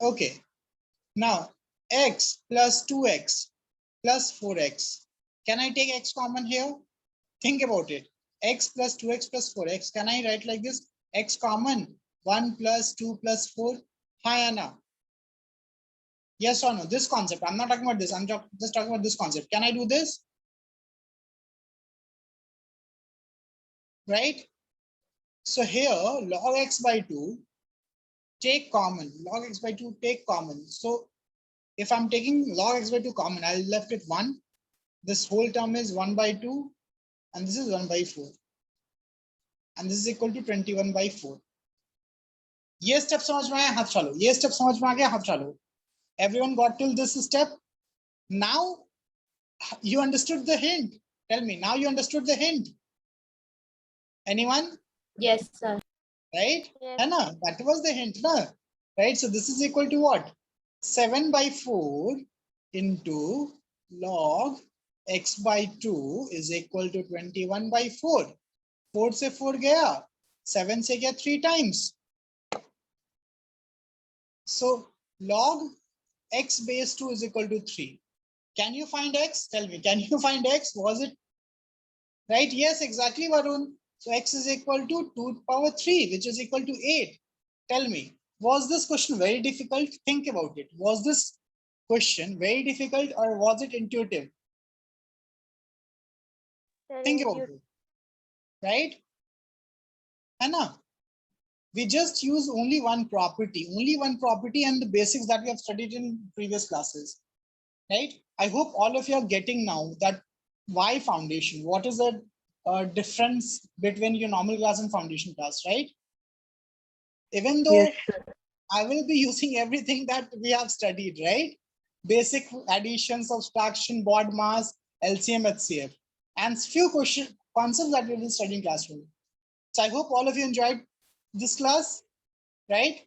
okay. Now, x plus 2x plus 4x. Can I take x common here? Think about it. X plus 2x plus 4x. Can I write like this? X common 1 plus 2 plus 4. Hi, Anna. Yes or no? This concept. I'm not talking about this. I'm just talking about this concept. Can I do this? Right? So here, log x by 2, take common. Log x by 2, take common. So if I'm taking log x by 2 common, I'll left with 1. This whole term is 1 by 2. And this is 1 by 4. And this is equal to 21 by 4. ये step समझ में आया? हाथ चालो. ये step समझ में आ गया? हाथ चालो. Everyone got till this step? Now you understood the hint. Tell me, now you understood the hint. Anyone? Yes, sir. Right? Yes. Anna, that was the hint, na? Right? So this is equal to what? 7 by 4 into log x by 2 is equal to 21 by 4. 4 से 4 गया, 7 से गया 3 times. So log x base 2 is equal to 3. Can you find x? Tell me, can you find x? Was it right? Yes, exactly, Varun. So x is equal to 2 to the power 3, which is equal to 8. Tell me, was this question very difficult? Think about it. Was this question very difficult or was it intuitive? Think about it. Right? Anna, we just use only one property and the basics that we have studied in previous classes. Right? I hope all of you are getting now that why foundation? What is the difference between your normal class and foundation class, right? Even though Yes, sir. I will be using everything that we have studied, right? Basic addition, subtraction, board mass, LCM, HCF, and few concepts that we will study in classroom. So I hope all of you enjoyed this class, right?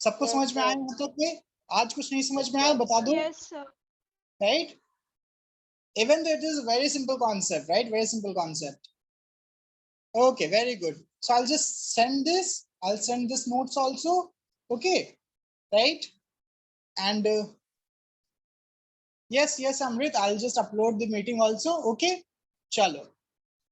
सबको समझ में आया मतलब में? आज कुछ नहीं समझ में आया बता दो. Yes, sir. Right? Even though it is a very simple concept, right? Very simple concept. Okay, very good. So I'll just send this. I'll send this notes also. Okay, right? And yes, Amrit, I'll just upload the meeting also. Okay, chalo.